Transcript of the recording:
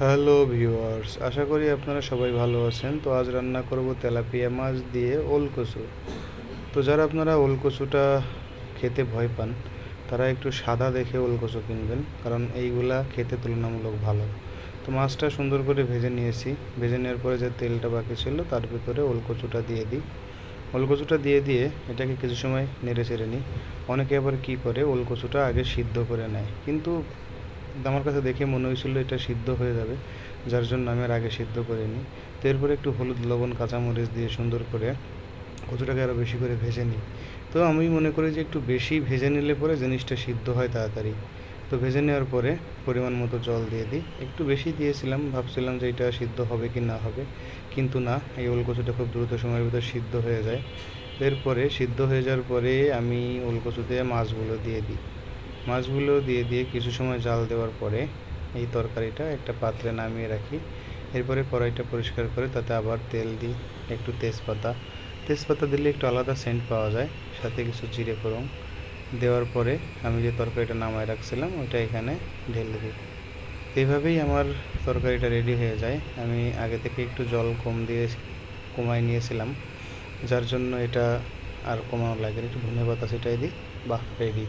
Hello viewers, আশা করি আপনারা সবাই ভালো আছেন। তো আজ রান্না করব তেলাপিয়া মাছ দিয়ে ওল কচু। তো যারা আপনারা ওল কচুটা খেতে ভয় পান, তারা একটু সাদা দেখে ওল কচু কিনবেন, কারণ এইগুলা খেতে তুলনামূলক ভালো। তো মাছটা সুন্দর করে ভেজে নিয়েছি। ভেজে নেওয়ার পরে যে তেলটা বাকি ছিল তার ভিতরে ওল কচুটা দিয়ে দিই। ওল কচুটা দিয়ে এটাকে কিছু সময় নেড়ে চেড়ে নিই। অনেকে আবার কী করে, ওল কচুটা আগে সিদ্ধ করে নেয়, কিন্তু আমার কাছে দেখে মনে হয়েছিল এটা সিদ্ধ হয়ে যাবে, যার জন্য আমি আর আগে সিদ্ধ করে নিই। তো এরপরে একটু হলুদ, লবণ, কাঁচামরিচ দিয়ে সুন্দর করে কচুটাকে আরও বেশি করে ভেজে নিই। তো আমি মনে করি যে একটু বেশি ভেজে নিলে পরে জিনিসটা সিদ্ধ হয় তাড়াতাড়ি। তো ভেজে নেওয়ার পরে পরিমাণ মতো জল দিয়ে দিই। একটু বেশি দিয়েছিলাম, ভাবছিলাম যে এটা সিদ্ধ হবে কি না হবে, কিন্তু না, এই ওল কচুটা খুব দ্রুত সময়ের ভিতর সিদ্ধ হয়ে যায়। এরপরে সিদ্ধ হয়ে যাওয়ার পরে আমি ওল কচুতে মাছগুলো দিয়ে দিই। মাছগুলো দিয়ে কিছু সময় জাল দেওয়ার পরে এই তরকারিটা একটা পাত্রে নামিয়ে রাখি। এরপরে কড়াইটা পরিষ্কার করে তাতে আবার তেল দিই, একটু তেজপাতা। তেজপাতা দিলে একটু আলাদা সেন্ট পাওয়া যায়, সাথে কিছু জিরে ফোড়ন দেওয়ার পরে আমি যে তরকারিটা নামায় রাখছিলাম ওইটা এখানে ঢেলে দিই। এইভাবেই আমার তরকারিটা রেডি হয়ে যায়। আমি আগে থেকে একটু জল কমায় নিয়েছিলাম, যার জন্য এটা আর কমানো লাগে না। একটু ধনেপাতা ছিটাই দিই, বাহ, রেডি।